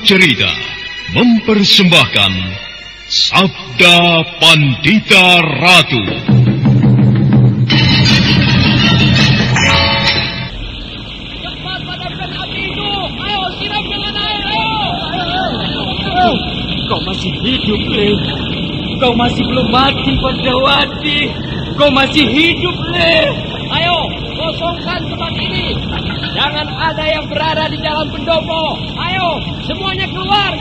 Cerita mempersembahkan Sabda Pandita Ratu. Cepat padamkan api itu. Ayo, siram dengan air. Ayo. Kau masih hidup, Le. Kau masih belum mati, Padrawati. Kau masih hidup, Le. Ayo, kosongkan tempat ini. Jangan ada yang berada di dalam pendopo. Ayo, semuanya keluar.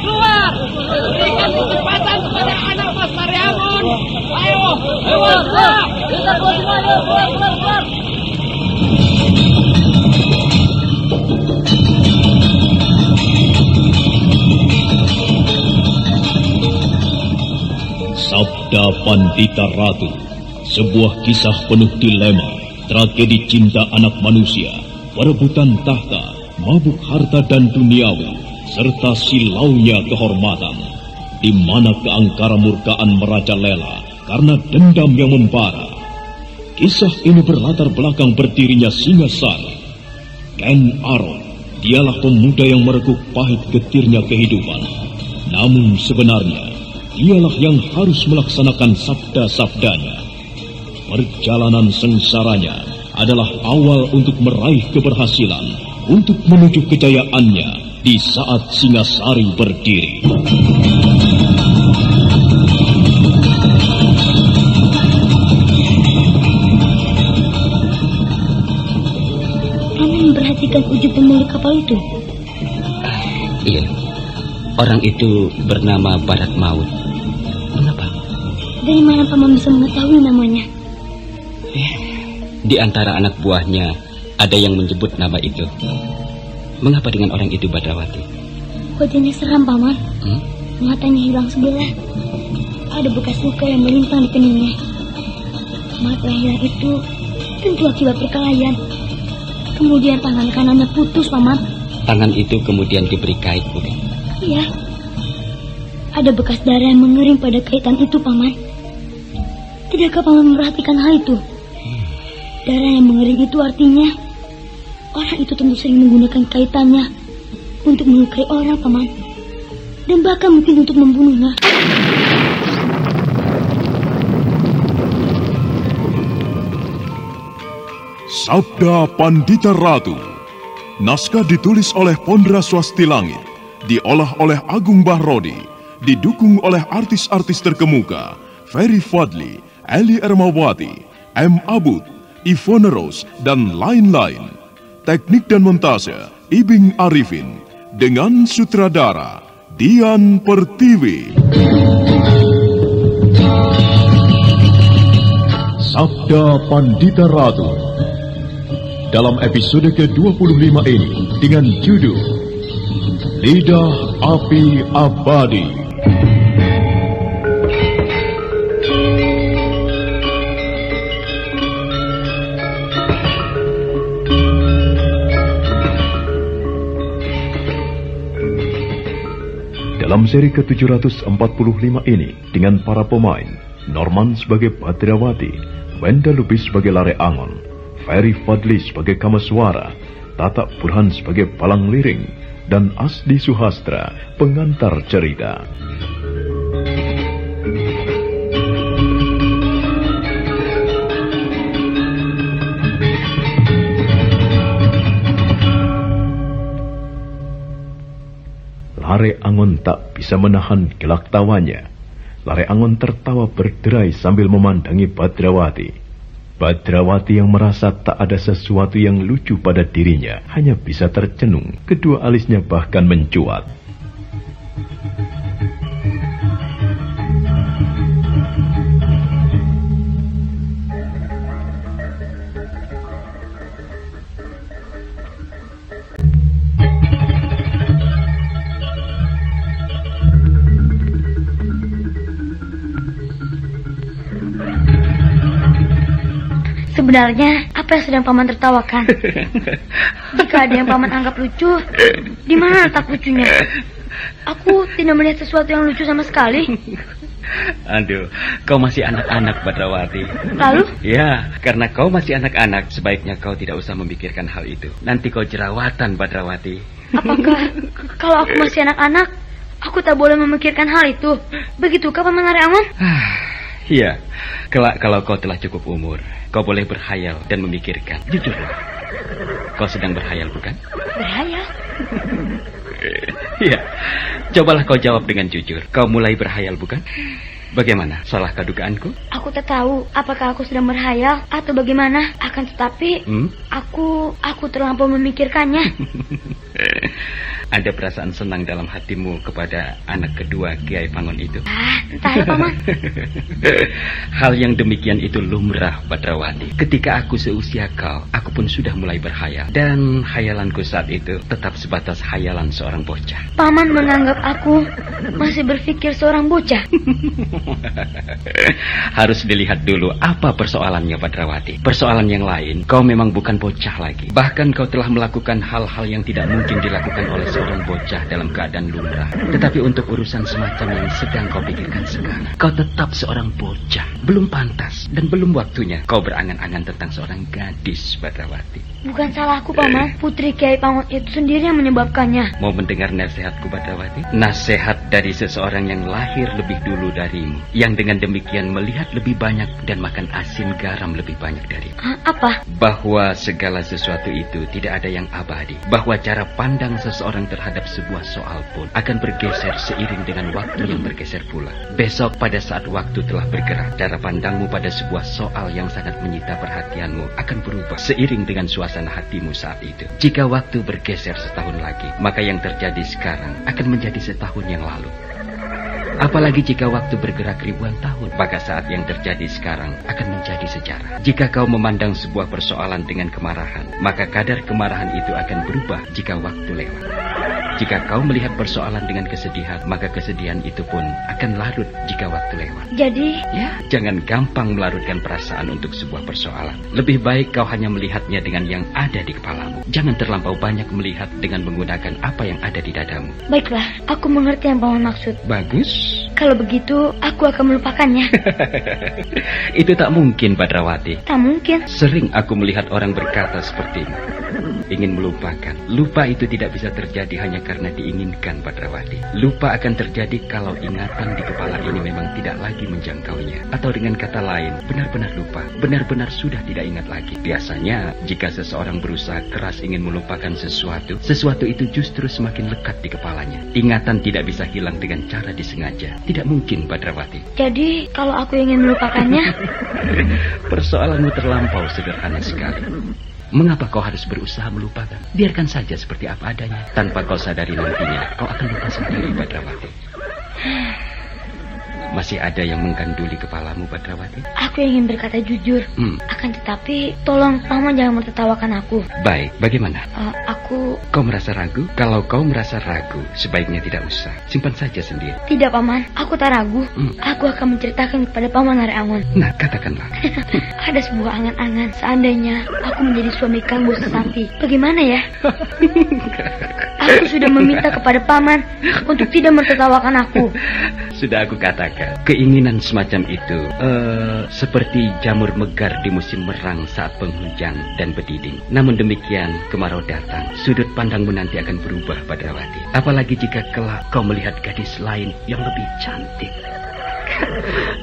Berikan kecepatan kepada anak Mas Mariamon. Ayo, keluar. Kita keluar semuanya, keluar. Sabda Pandita Ratu, sebuah kisah penuh dilema, tragedi cinta anak manusia, perebutan tahta, mabuk harta dan duniawi, serta silaunya kehormatan, di mana keangkara murkaan merajalela karena dendam yang membara. Kisah ini berlatar belakang berdirinya Singasari. Ken Arok, dialah pemuda yang merekuk pahit getirnya kehidupan. Namun sebenarnya, dialah yang harus melaksanakan sabda-sabdanya. Perjalanan sengsaranya adalah awal untuk meraih keberhasilan, untuk menuju kejayaannya di saat Singasari berdiri. Paman memperhatikan ujung pemilik kapal itu? Iya, orang itu bernama Barat Maut. Mengapa? Dari mana Paman bisa mengetahui namanya? Di antara anak buahnya ada yang menyebut nama itu. Mengapa dengan orang itu, Badrawati? Wajahnya seram, Paman. Matanya hilang sebelah. Ada bekas luka yang melintang di keningnya. Mata yang hilang itu tentu akibat perkelahian. Kemudian tangan kanannya putus, Paman. Tangan itu kemudian diberi kait, bukan? Iya. Ada bekas darah yang mengering pada kaitan itu, Paman. Tidakkah Paman memperhatikan hal itu? Darah yang mengering itu artinya orang itu tentu sering menggunakan kaitannya untuk melukai orang, Paman. Dan bahkan mungkin untuk membunuhnya. Sabda Pandita Ratu. Naskah ditulis oleh Pondra Swasti Langit, diolah oleh Agung Bahrodi, didukung oleh artis-artis terkemuka Ferry Fadli, Eli Ermawati, M. Abud, Ivone Rose, dan lain-lain. Teknik dan montase Ibing Arifin, dengan sutradara Dian Pertiwi. Sabda Pandita Ratu dalam episode ke-25 ini dengan judul Lidah Api Abadi. Dalam seri ke-745 ini dengan para pemain Norman sebagai Badrawati, Wenda Lubis sebagai Lare Angon, Ferry Fadli sebagai Kamaswara, Tata Burhan sebagai Palang Liring, dan Asdi Suhastra pengantar cerita. Lare Angon tak bisa menahan gelak tawanya. Lare Angon tertawa berderai sambil memandangi Badrawati. Badrawati yang merasa tak ada sesuatu yang lucu pada dirinya hanya bisa tercenung, kedua alisnya bahkan mencuat. Sebenarnya, apa yang sedang Paman tertawakan? Jika ada yang Paman anggap lucu, di mana letak lucunya? Aku tidak melihat sesuatu yang lucu sama sekali. Aduh, kau masih anak-anak, Badrawati. Lalu? Ya, karena kau masih anak-anak, sebaiknya kau tidak usah memikirkan hal itu. Nanti kau jerawatan, Badrawati. Apakah kalau aku masih anak-anak, aku tak boleh memikirkan hal itu? Begitukah Paman Aryawan? Iya, kelak kalau kau telah cukup umur, kau boleh berhayal dan memikirkan. Jujurlah, kau sedang berhayal, bukan? Berhayal? Iya, cobalah kau jawab dengan jujur. Kau mulai berhayal, bukan? Bagaimana? Salahkah dugaanku? Aku tak tahu apakah aku sedang berhayal atau bagaimana. Akan tetapi, aku terlampau memikirkannya. Ada perasaan senang dalam hatimu kepada anak kedua Kiai Pangon itu? Entah ya, Paman. Hal yang demikian itu lumrah, Badrawati. Ketika aku seusia kau, aku pun sudah mulai berhayal. Dan hayalanku saat itu tetap sebatas hayalan seorang bocah. Paman menganggap aku masih berpikir seorang bocah. Harus dilihat dulu apa persoalannya, Badrawati. Persoalan yang lain, kau memang bukan bocah lagi. Bahkan kau telah melakukan hal-hal yang tidak mungkin dilakukan oleh seorang bocah dalam keadaan lumrah. Tetapi untuk urusan semacam yang sedang kau pikirkan sekarang, kau tetap seorang bocah. Belum pantas dan belum waktunya kau berangan-angan tentang seorang gadis, Badrawati. Bukan salahku, Paman. Putri Kiai Pangon itu sendiri yang menyebabkannya. Mau mendengar nasihatku, Badrawati? Nasihat dari seseorang yang lahir lebih dulu darimu, yang dengan demikian melihat lebih banyak dan makan asin garam lebih banyak darimu. Apa? Bahwa segala sesuatu itu tidak ada yang abadi. Bahwa cara pandang seseorang terhadap sebuah soal pun akan bergeser seiring dengan waktu yang bergeser pula. Besok pada saat waktu telah bergerak, cara pandangmu pada sebuah soal yang sangat menyita perhatianmu akan berubah seiring dengan suasana hatimu saat itu. Jika waktu bergeser setahun lagi, maka yang terjadi sekarang akan menjadi setahun yang lalu. Apalagi jika waktu bergerak ribuan tahun, maka saat yang terjadi sekarang akan menjadi sejarah. Jika kau memandang sebuah persoalan dengan kemarahan, maka kadar kemarahan itu akan berubah jika waktu lewat. Jika kau melihat persoalan dengan kesedihan, maka kesedihan itu pun akan larut jika waktu lewat. Jadi? Ya, jangan gampang melarutkan perasaan untuk sebuah persoalan. Lebih baik kau hanya melihatnya dengan yang ada di kepalamu. Jangan terlampau banyak melihat dengan menggunakan apa yang ada di dadamu. Baiklah, aku mengerti yang Paman maksud. Bagus. Kalau begitu, aku akan melupakannya. Itu tak mungkin, Badrawati. Tak mungkin. Sering aku melihat orang berkata sepertimu. Ingin melupakan. Lupa itu tidak bisa terjadi hanya karena diinginkan, Badrawati. Lupa akan terjadi kalau ingatan di kepala ini memang tidak lagi menjangkaunya. Atau dengan kata lain, benar-benar lupa. Benar-benar sudah tidak ingat lagi. Biasanya, jika seseorang berusaha keras ingin melupakan sesuatu, sesuatu itu justru semakin lekat di kepalanya. Ingatan tidak bisa hilang dengan cara disengaja. Tidak mungkin, Badrawati. Jadi, kalau aku ingin melupakannya? Persoalanmu terlampau sederhana sekali. Mengapa kau harus berusaha melupakan? Biarkan saja seperti apa adanya. Tanpa kau sadari nantinya, kau akan lupa sendiri, Badrawati. Masih ada yang mengganduli kepalamu, Badrawati? Aku ingin berkata jujur. Akan tetapi, tolong Paman jangan mentertawakan aku. Baik, bagaimana? Kau merasa ragu? Kalau kau merasa ragu, sebaiknya tidak usah. Simpan saja sendiri. Tidak, Paman. Aku tak ragu. Aku akan menceritakan kepada Paman Aryawan. Nah, katakanlah. Ada sebuah angan-angan. Seandainya aku menjadi suami Kang Bos Sakti. Bagaimana ya? Aku sudah meminta kepada Paman untuk tidak mentertawakan aku. Sudah aku katakan. Keinginan semacam itu seperti jamur megar di musim merang saat penghujan dan berdiding. Namun demikian, kemarau datang. Sudut pandangmu nanti akan berubah, Badrawati. Apalagi jika kelak kau melihat gadis lain yang lebih cantik.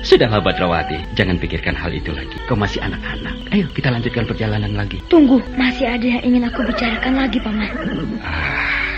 Sudahlah, Badrawati, jangan pikirkan hal itu lagi. Kau masih anak-anak. Ayo kita lanjutkan perjalanan lagi. Tunggu, masih ada yang ingin aku bicarakan lagi, Paman.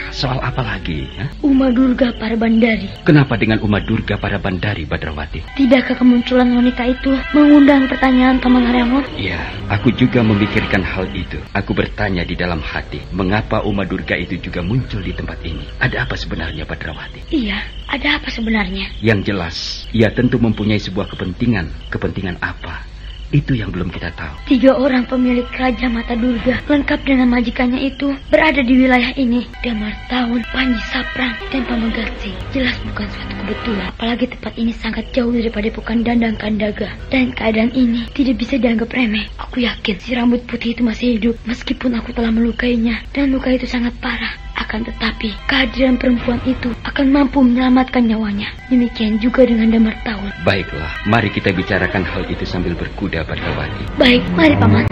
Soal apa lagi? Uma Durga Parabandari. Kenapa dengan Uma Durga Parabandari, Badrawati? Tidakkah kemunculan wanita itu mengundang pertanyaan Paman Aryawan? Ya, aku juga memikirkan hal itu. Aku bertanya di dalam hati, mengapa Uma Durga itu juga muncul di tempat ini? Ada apa sebenarnya, Badrawati? Iya, ada apa sebenarnya? Yang jelas, ia tentu mempunyai sebuah kepentingan. Kepentingan apa? Itu yang belum kita tahu. 3 orang pemilik Raja Mata Durga lengkap dengan majikannya itu berada di wilayah ini. Damar Tahun, Panji Saprang, dan Pamenggatsing. Jelas bukan suatu kebetulan. Apalagi tempat ini sangat jauh daripada Pukan Dandang Kandaga. Dan keadaan ini tidak bisa dianggap remeh. Aku yakin si rambut putih itu masih hidup. Meskipun aku telah melukainya. Dan luka itu sangat parah. Akan tetapi, kehadiran perempuan itu akan mampu menyelamatkan nyawanya. Demikian juga dengan Damartaul. Baiklah, mari kita bicarakan hal itu sambil berkuda, Badrawati. Baik, mari Paman.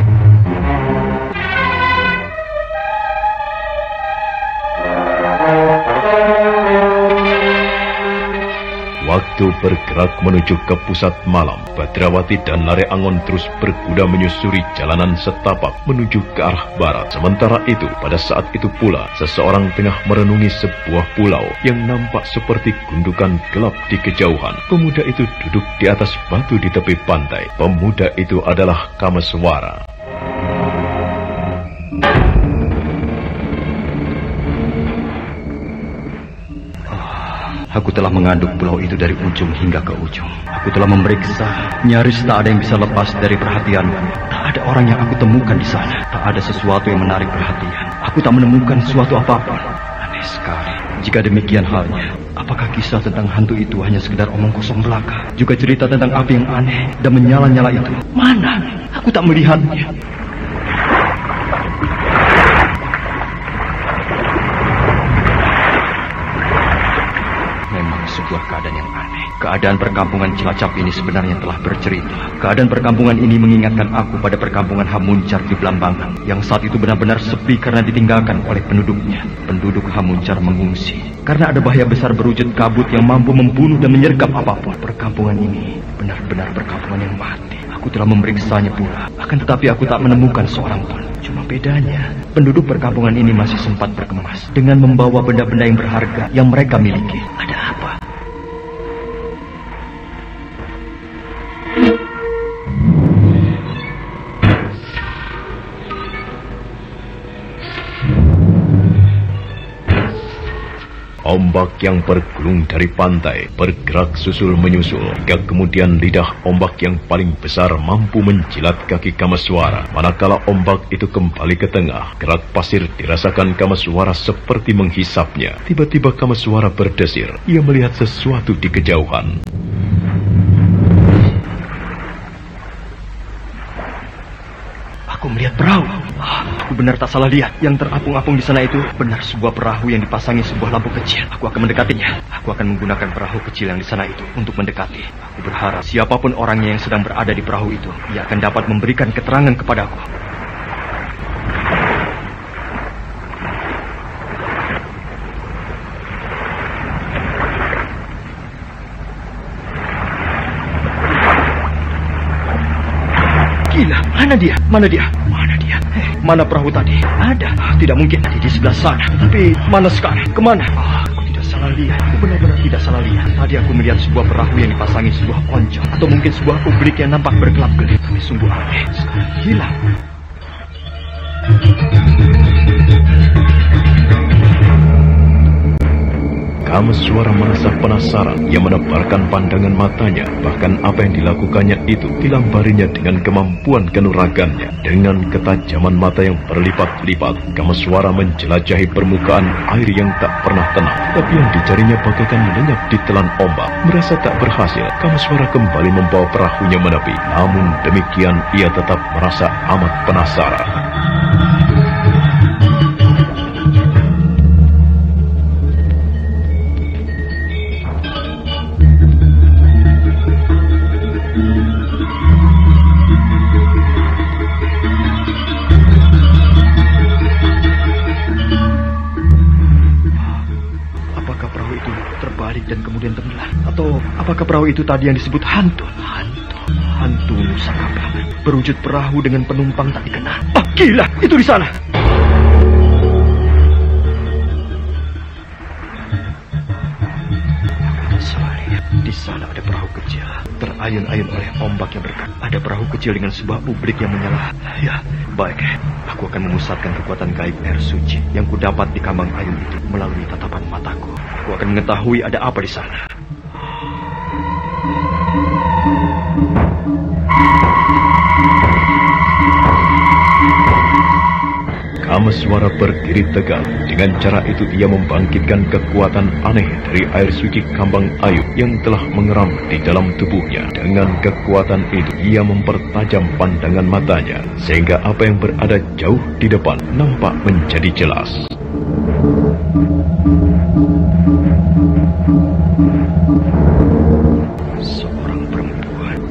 Waktu bergerak menuju ke pusat malam, Badrawati dan Lare Angon terus berkuda menyusuri jalanan setapak menuju ke arah barat. Sementara itu, pada saat itu pula, seseorang tengah merenungi sebuah pulau yang nampak seperti gundukan gelap di kejauhan. Pemuda itu duduk di atas batu di tepi pantai. Pemuda itu adalah Kameswara. Aku telah mengaduk pulau itu dari ujung hingga ke ujung. Aku telah memeriksa, nyaris tak ada yang bisa lepas dari perhatianku. Tak ada orang yang aku temukan di sana. Tak ada sesuatu yang menarik perhatian. Aku tak menemukan sesuatu apapun. Aneh sekali. Jika demikian halnya, apakah kisah tentang hantu itu hanya sekedar omong kosong belaka? Juga cerita tentang api yang aneh dan menyala-nyala itu? Mana? Aku tak melihatnya. Sebuah keadaan yang aneh. Keadaan perkampungan Cilacap ini sebenarnya telah bercerita. Keadaan perkampungan ini mengingatkan aku pada perkampungan Hamuncar di Belambangan, yang saat itu benar-benar sepi karena ditinggalkan oleh penduduknya. Penduduk Hamuncar mengungsi karena ada bahaya besar berwujud kabut yang mampu membunuh dan menyergap apapun. Perkampungan ini benar-benar perkampungan yang mati. Aku telah memeriksanya pula, akan tetapi aku tak menemukan seorang pun. Cuma bedanya, penduduk perkampungan ini masih sempat berkemas dengan membawa benda-benda yang berharga yang mereka miliki. Ada apa? Ombak yang bergulung dari pantai bergerak susul menyusul hingga kemudian lidah ombak yang paling besar mampu menjilat kaki Kameswara. Manakala ombak itu kembali ke tengah, gerak pasir dirasakan Kameswara seperti menghisapnya. Tiba-tiba Kameswara berdesir. Ia melihat sesuatu di kejauhan. Aku melihat perahu. Aku benar tak salah lihat. Yang terapung-apung di sana itu benar sebuah perahu yang dipasangi sebuah lampu kecil. Aku akan mendekatinya. Aku akan menggunakan perahu kecil yang di sana itu untuk mendekati. Aku berharap siapapun orangnya yang sedang berada di perahu itu, ia akan dapat memberikan keterangan kepadaku. Gila, mana dia? Mana dia? Mana dia? Mana perahu tadi? Ada. Tidak mungkin tadi di sebelah sana. Tapi mana sekarang? Kemana? Aku tidak salah lihat. Aku benar-benar tidak salah lihat. Tadi aku melihat sebuah perahu yang dipasangi sebuah oncom. Atau mungkin sebuah ublik yang nampak berkelap-kelip. Tapi sungguh aneh. Sekarang hilang. Kameswara merasa penasaran. Ia menebarkan pandangan matanya. Bahkan apa yang dilakukannya itu dilambarinya dengan kemampuan kanuragannya. Dengan ketajaman mata yang berlipat-lipat, Kameswara menjelajahi permukaan air yang tak pernah tenang. Tapi yang dicarinya bagaikan lenyap di telan ombak. Merasa tak berhasil, Kameswara kembali membawa perahunya menepi. Namun demikian ia tetap merasa amat penasaran. Dan kemudian tenggelam. Atau apakah perahu itu tadi yang disebut hantu? Hantu Nusa Kambangan berwujud perahu dengan penumpang tak dikenal. Oh, gila, itu di sana. Di sana ada perahu kecil, terayun-ayun oleh ombak yang bergerak. Ada perahu kecil dengan sebuah ublik yang menyala. Ya, baik. Aku akan memusatkan kekuatan gaib air suci yang kudapat di kambang ayun itu melalui tatapan mataku. Aku akan mengetahui ada apa di sana. Kameswara berdiri tegak. Dengan cara itu ia membangkitkan kekuatan aneh dari air suci kambang ayu yang telah mengeram di dalam tubuhnya. Dengan kekuatan itu ia mempertajam pandangan matanya sehingga apa yang berada jauh di depan nampak menjadi jelas.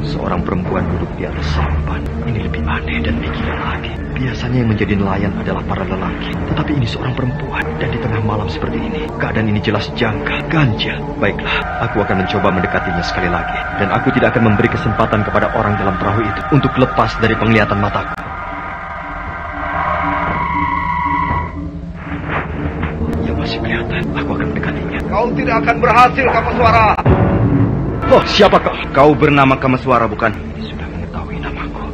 Seorang perempuan duduk di atas sampan. Ini lebih aneh dan pikiran lagi. Biasanya yang menjadi nelayan adalah para lelaki, tetapi ini seorang perempuan, dan di tengah malam seperti ini, keadaan ini jelas janggal, ganjil. Baiklah, aku akan mencoba mendekatinya sekali lagi, dan aku tidak akan memberi kesempatan kepada orang dalam perahu itu untuk lepas dari penglihatan mataku. Ia masih kelihatan. Aku akan mendekatinya. Kau tidak akan berhasil, Kameswara. Oh, siapa kau? Kau bernama Kameswara, bukan? Sudah mengetahui namaku.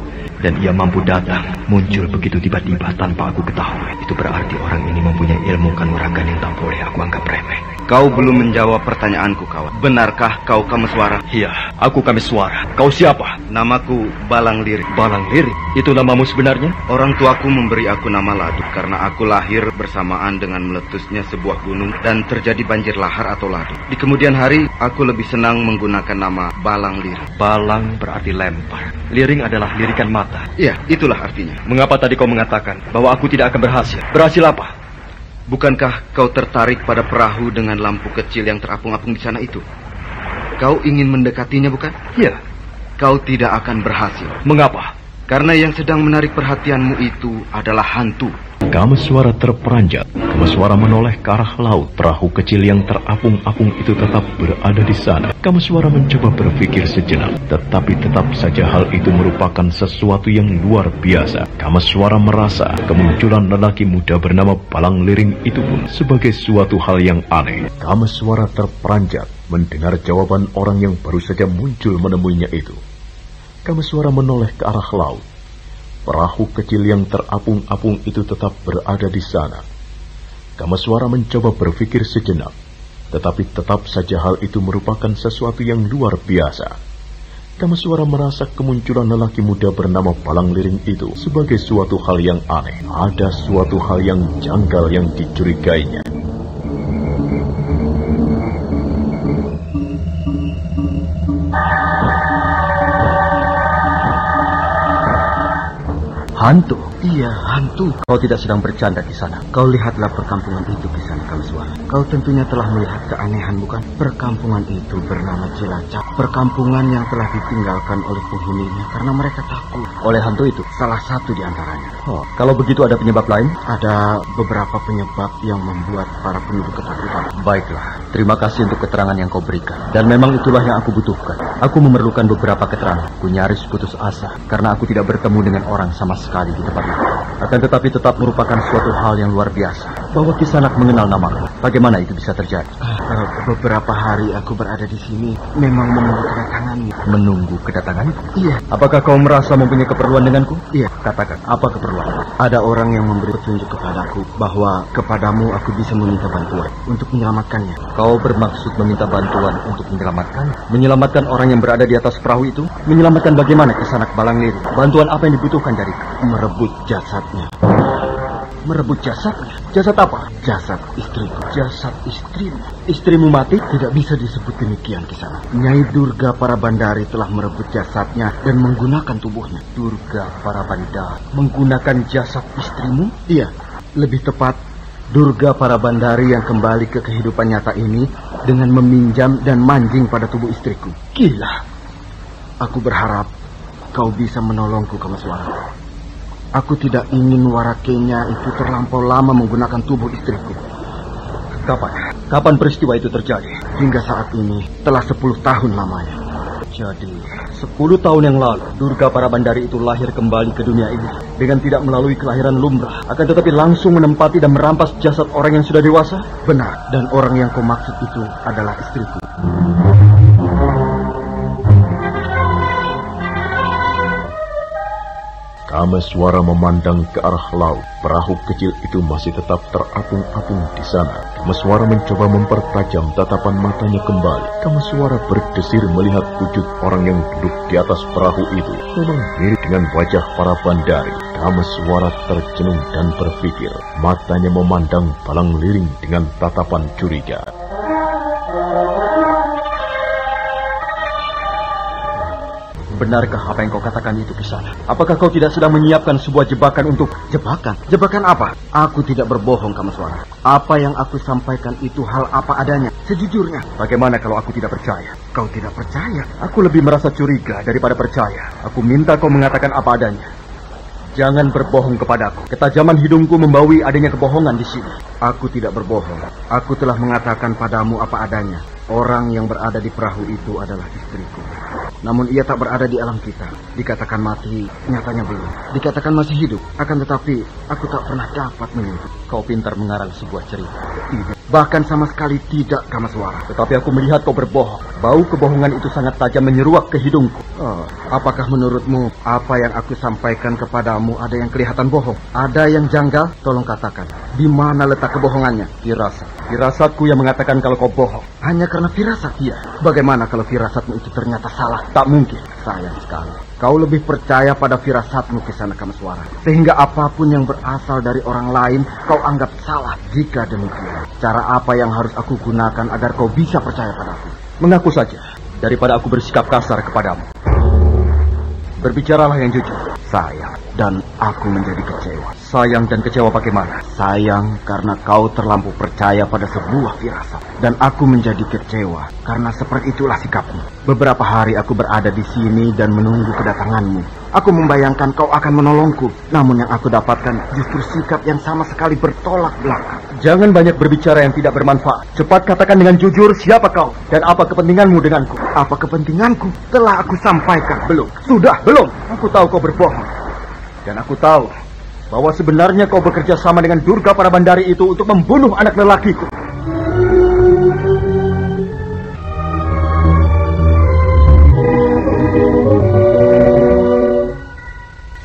Dan ia mampu datang, muncul begitu tiba-tiba tanpa aku ketahui. Itu berarti orang ini mempunyai ilmu kanuragan yang tak boleh aku anggap remeh. Kau belum menjawab pertanyaanku, kawan. Benarkah kau Kameswara? Iya, aku Kameswara. Kau siapa? Namaku Balang Lirik. Balang Lirik? Itu namamu sebenarnya? Orang tuaku memberi aku nama Ladu karena aku lahir bersamaan dengan meletusnya sebuah gunung dan terjadi banjir lahar atau ladu. Di kemudian hari, aku lebih senang menggunakan nama Balang Lirik. Balang berarti lempar. Liring adalah lirikan mata. Iya, itulah artinya. Mengapa tadi kau mengatakan bahwa aku tidak akan berhasil? Berhasil apa? Bukankah kau tertarik pada perahu dengan lampu kecil yang terapung-apung di sana itu? Kau ingin mendekatinya, bukan? Iya. Kau tidak akan berhasil. Mengapa? Karena yang sedang menarik perhatianmu itu adalah hantu. Kameswara terperanjat. Kameswara menoleh ke arah laut. Perahu kecil yang terapung-apung itu tetap berada di sana. Kameswara mencoba berpikir sejenak, tetapi tetap saja hal itu merupakan sesuatu yang luar biasa. Kameswara merasa kemunculan lelaki muda bernama Balang Liring itu pun sebagai suatu hal yang aneh. Kameswara terperanjat mendengar jawaban orang yang baru saja muncul menemuinya itu. Kameswara menoleh ke arah laut. Perahu kecil yang terapung-apung itu tetap berada di sana. Kameswara mencoba berpikir sejenak, tetapi tetap saja hal itu merupakan sesuatu yang luar biasa. Kameswara merasa kemunculan lelaki muda bernama Balang Liring itu sebagai suatu hal yang aneh. Ada suatu hal yang janggal yang dicurigainya. Hantu? Iya, hantu. Kau tidak sedang bercanda di sana. Kau lihatlah perkampungan itu di sana, Kameswara. Kau tentunya telah melihat keanehan, bukan? Perkampungan itu bernama Cilacap. Perkampungan yang telah ditinggalkan oleh penghuninya karena mereka takut. Oleh hantu itu? Salah satu di antaranya. Oh, kalau begitu ada penyebab lain? Ada beberapa penyebab yang membuat para penduduk ketakutan. Baiklah, terima kasih untuk keterangan yang kau berikan. Dan memang itulah yang aku butuhkan. Aku memerlukan beberapa keterangan. Aku nyaris putus asa karena aku tidak bertemu dengan orang sama sekali di tempat itu. Akan tetapi tetap merupakan suatu hal yang luar biasa bahwa Kisanak mengenal namaku. Bagaimana itu bisa terjadi? Beberapa hari aku berada di sini memang menunggu kedatanganmu. Menunggu kedatanganku? Iya. Apakah kau merasa mempunyai keperluan denganku? Iya. Katakan, apa keperluan? Ada orang yang memberi petunjuk kepadaku bahwa kepadamu aku bisa meminta bantuan untuk menyelamatkannya. Kau bermaksud meminta bantuan untuk menyelamatkannya? Menyelamatkan orang yang berada di atas perahu itu? Menyelamatkan bagaimana Kisanak Balang Liring? Bantuan apa yang dibutuhkan dariku? Merebut jasadnya. Merebut jasadnya? Jasad apa? Jasad istriku. Jasad istrimu? Istrimu mati? Tidak bisa disebut demikian, Kisanak. Nyai Durga Parabandari telah merebut jasadnya dan menggunakan tubuhnya. Durga Parabandari menggunakan jasad istrimu? Iya, lebih tepat Durga Parabandari yang kembali ke kehidupan nyata ini dengan meminjam dan manjing pada tubuh istriku. Gila. Aku berharap kau bisa menolongku, Kameswara. Aku tidak ingin Warakenya itu terlampau lama menggunakan tubuh istriku. Kapan peristiwa itu terjadi? Hingga saat ini telah 10 tahun lamanya. Jadi 10 tahun yang lalu Durga Parabandari itu lahir kembali ke dunia ini dengan tidak melalui kelahiran lumrah, akan tetapi langsung menempati dan merampas jasad orang yang sudah dewasa? Benar, dan orang yang kau maksud itu adalah istriku. Kameswara memandang ke arah laut. Perahu kecil itu masih tetap terapung-apung di sana. Kameswara mencoba mempertajam tatapan matanya kembali. Kameswara berdesir melihat wujud orang yang duduk di atas perahu itu. Memang mirip dengan wajah Parabandari. Kameswara tercenung dan berpikir. Matanya memandang Balang Liring dengan tatapan curiga. Benarkah apa yang kau katakan itu, Kisana? Apakah kau tidak sedang menyiapkan sebuah jebakan untuk... Jebakan? Jebakan apa? Aku tidak berbohong, Kameswara. Apa yang aku sampaikan itu hal apa adanya, sejujurnya. Bagaimana kalau aku tidak percaya? Kau tidak percaya? Aku lebih merasa curiga daripada percaya. Aku minta kau mengatakan apa adanya. Jangan berbohong kepadaku. Ketajaman hidungku membawi adanya kebohongan di sini. Aku tidak berbohong. Aku telah mengatakan padamu apa adanya. Orang yang berada di perahu itu adalah istriku. Namun ia tak berada di alam kita. Dikatakan mati, nyatanya belum. Dikatakan masih hidup, akan tetapi aku tak pernah dapat menyentuh. Kau pintar mengarang sebuah cerita. Tidak, bahkan sama sekali tidak, Kameswara. Tetapi aku melihat kau berbohong. Bau kebohongan itu sangat tajam menyeruak ke hidungku. Oh, apakah menurutmu apa yang aku sampaikan kepadamu ada yang kelihatan bohong? Ada yang janggal? Tolong katakan. Di mana letak kebohongannya? Firasat. Firasatku yang mengatakan kalau kau bohong. Hanya karena firasat? Iya. Bagaimana kalau firasatmu itu ternyata salah? Tak mungkin. Sayang sekali. Kau lebih percaya pada firasatmu, Kisana Kameswara. Sehingga apapun yang berasal dari orang lain, kau anggap salah. Jika demikian, cara apa yang harus aku gunakan agar kau bisa percaya padaku? Mengaku saja, daripada aku bersikap kasar kepadamu. Berbicaralah yang jujur. Sayang, dan aku menjadi kecewa. Sayang dan kecewa bagaimana? Sayang karena kau terlampau percaya pada sebuah firasat. Dan aku menjadi kecewa karena seperti itulah sikapmu. Beberapa hari aku berada di sini dan menunggu kedatanganmu. Aku membayangkan kau akan menolongku. Namun yang aku dapatkan justru sikap yang sama sekali bertolak belakang. Jangan banyak berbicara yang tidak bermanfaat. Cepat katakan dengan jujur siapa kau dan apa kepentinganmu denganku. Apa kepentinganku? Telah aku sampaikan. Belum. Sudah, belum. Aku tahu kau berbohong. Dan aku tahu bahwa sebenarnya kau bekerja sama dengan Durga Parabandari itu untuk membunuh anak lelakiku.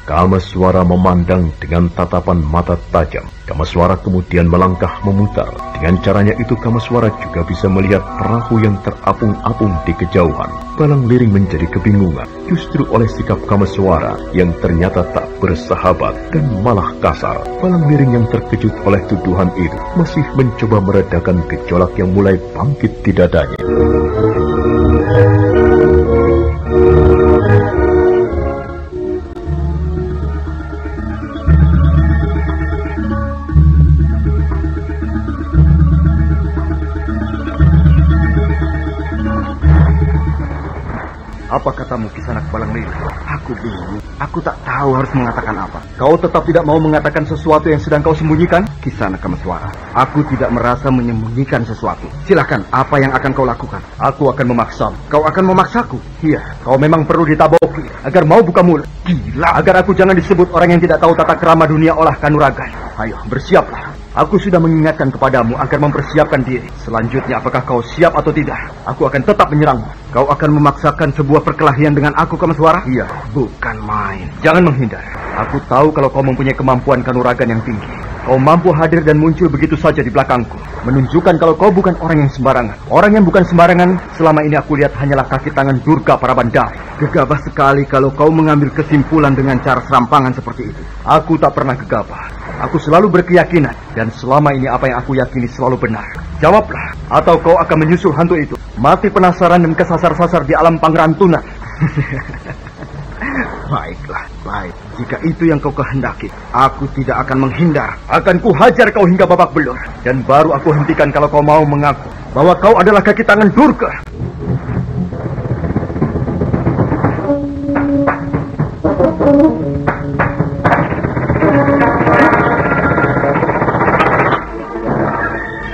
Kameswara memandang dengan tatapan mata tajam. Kameswara kemudian melangkah memutar. Dengan caranya itu Kameswara juga bisa melihat perahu yang terapung-apung di kejauhan. Balang Liring menjadi kebingungan justru oleh sikap Kameswara yang ternyata tak bersahabat dan malah kasar. Balang Liring yang terkejut oleh tuduhan itu masih mencoba meredakan gejolak yang mulai bangkit di dadanya. Apa katamu, Kisana Balang Liring? Aku bingung. Aku tak tahu harus mengatakan apa. Kau tetap tidak mau mengatakan sesuatu yang sedang kau sembunyikan? Kisana Kameswara, aku tidak merasa menyembunyikan sesuatu. Silakan, apa yang akan kau lakukan? Aku akan memaksamu. Kau akan memaksaku? Iya, kau memang perlu ditaboki agar mau buka mulut. Gila, agar aku jangan disebut orang yang tidak tahu tata krama dunia olah kanuragan. Ayo, bersiaplah. Aku sudah mengingatkan kepadamu agar mempersiapkan diri. Selanjutnya, apakah kau siap atau tidak? Aku akan tetap menyerangmu. Kau akan memaksakan sebuah perkelahian dengan aku, Kameswara? Iya. Bukan main. Jangan menghindar. Aku tahu kalau kau mempunyai kemampuan kanuragan yang tinggi. Kau mampu hadir dan muncul begitu saja di belakangku. Menunjukkan kalau kau bukan orang yang sembarangan. Orang yang bukan sembarangan, selama ini aku lihat hanyalah kaki tangan Durga Parabandari. Gegabah sekali kalau kau mengambil kesimpulan dengan cara serampangan seperti itu. Aku tak pernah gegabah. Aku selalu berkeyakinan. Dan selama ini apa yang aku yakini selalu benar. Jawablah, atau kau akan menyusul hantu itu. Mati penasaran dan kesasar-sasar di alam Pangrantunan. Baiklah, baik. Jika itu yang kau kehendaki, aku tidak akan menghindar. Akan kuhajar kau hingga babak belur. Dan baru aku hentikan kalau kau mau mengaku bahwa kau adalah kaki tangan Durga.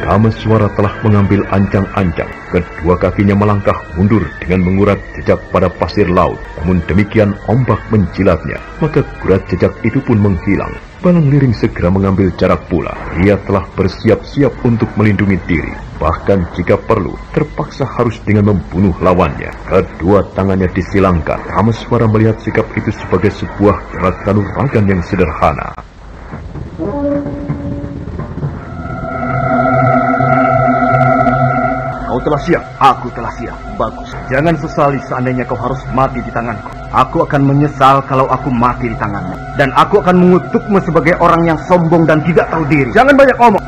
Kameswara telah mengambil ancang-ancang. Kedua kakinya melangkah mundur dengan mengurat jejak pada pasir laut. Namun demikian ombak menjilatnya, maka gurat jejak itu pun menghilang. Balang Liring segera mengambil jarak pula. Ia telah bersiap-siap untuk melindungi diri. Bahkan jika perlu, terpaksa harus dengan membunuh lawannya. Kedua tangannya disilangkan. Kameswara melihat sikap itu sebagai sebuah gerak kanuragan yang sederhana. Kau telah siap? Aku telah siap. Bagus. Jangan sesali seandainya kau harus mati di tanganku. Aku akan menyesal kalau aku mati di tanganmu. Dan aku akan mengutukmu sebagai orang yang sombong dan tidak tahu diri. Jangan banyak omong.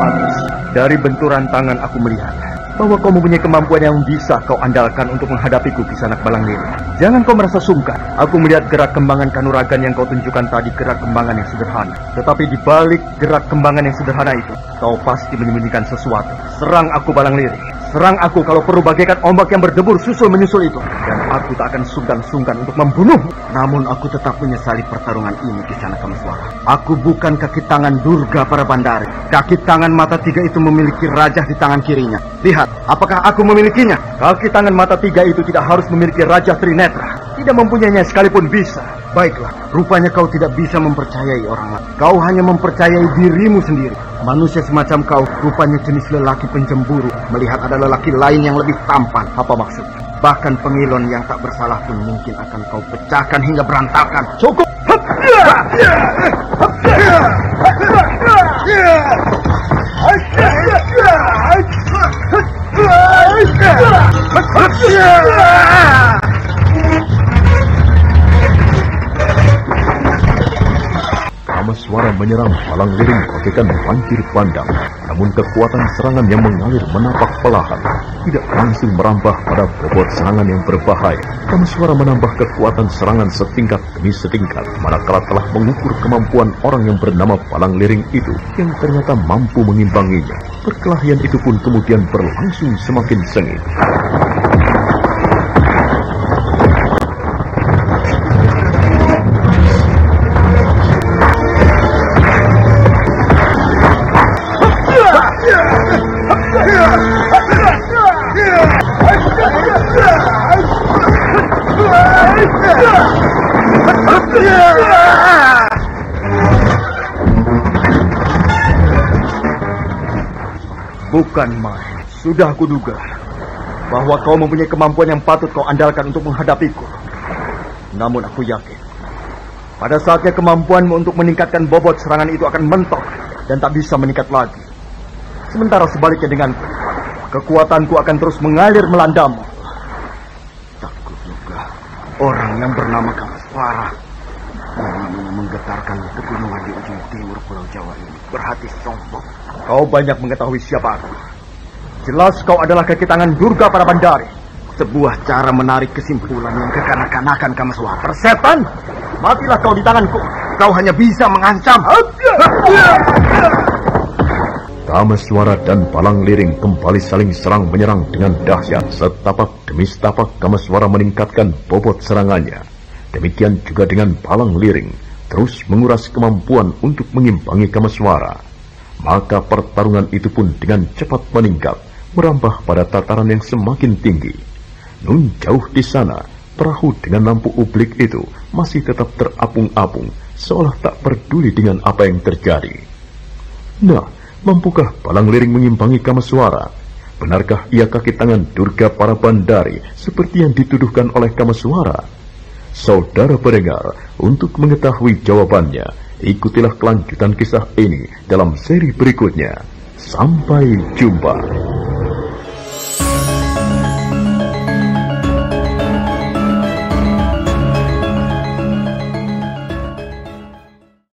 Bagus. Dari benturan tangan aku melihat bahwa kau mempunyai kemampuan yang bisa kau andalkan untuk menghadapiku, Kisanak Balangliring. Jangan kau merasa sungkan. Aku melihat gerak kembangan kanuragan yang kau tunjukkan tadi, gerak kembangan yang sederhana. Tetapi di balik gerak kembangan yang sederhana itu, kau pasti menyembunyikan sesuatu. Serang aku, Balangliring. Serang aku kalau perlu, bagaikan ombak yang berdebur susul menyusul itu. Dan aku tak akan sungkan-sungkan untuk membunuhmu. Namun aku tetap menyesali pertarungan ini, Kisanak Kameswara. Aku bukan kaki tangan Durga Parabandari. Kaki tangan mata tiga itu memiliki rajah di tangan kirinya. Lihat, apakah aku memilikinya? Kaki tangan mata tiga itu tidak harus memiliki rajah Trinetra. Tidak mempunyainya sekalipun bisa. Baiklah, rupanya kau tidak bisa mempercayai orang lain. Kau hanya mempercayai dirimu sendiri. Manusia semacam kau rupanya jenis lelaki pencemburu. Melihat ada lelaki lain yang lebih tampan. Apa maksudnya? Bahkan pengilon yang tak bersalah pun mungkin akan kau pecahkan hingga berantakan. Cukup! Kameswara menyerang Balangliring bagaikan banjir bandang. Namun kekuatan serangan yang mengalir menapak perlahan, tidak langsung merambah pada bobot serangan yang berbahaya. Kameswara menambah kekuatan serangan setingkat demi setingkat, manakala telah mengukur kemampuan orang yang bernama Balangliring itu, yang ternyata mampu mengimbanginya. Perkelahian itu pun kemudian berlangsung semakin sengit. Bukan main. Sudah kuduga bahwa kau mempunyai kemampuan yang patut kau andalkan untuk menghadapiku. Namun aku yakin pada saatnya kemampuanmu untuk meningkatkan bobot serangan itu akan mentok dan tak bisa meningkat lagi. Sementara sebaliknya denganku, kekuatanku akan terus mengalir melandamu. Tak kuduga orang yang bernama Kameswara yang namanya menggetarkan pegunungan di ujung timur Pulau Jawa ini berhati sombong. Kau banyak mengetahui siapa aku. Jelas kau adalah kaki tangan Durga Parabandari. Sebuah cara menarik kesimpulan yang kekanak-kanakan, Kameswara. Persetan, matilah kau di tanganku. Kau hanya bisa mengancam. Kameswara dan Balangliring kembali saling serang menyerang dengan dahsyat. Setapak demi setapak Kameswara meningkatkan bobot serangannya. Demikian juga dengan Balangliring, terus menguras kemampuan untuk mengimbangi Kameswara. Maka pertarungan itu pun dengan cepat meningkat, merambah pada tataran yang semakin tinggi. Nun jauh di sana, perahu dengan lampu ublik itu masih tetap terapung-apung, seolah tak peduli dengan apa yang terjadi. Nah, mampukah Balangliring mengimbangi Kameswara? Benarkah ia kaki tangan Durga Parabandari seperti yang dituduhkan oleh Kameswara? Saudara pendengar, untuk mengetahui jawabannya, ikutilah kelanjutan kisah ini dalam seri berikutnya. Sampai jumpa.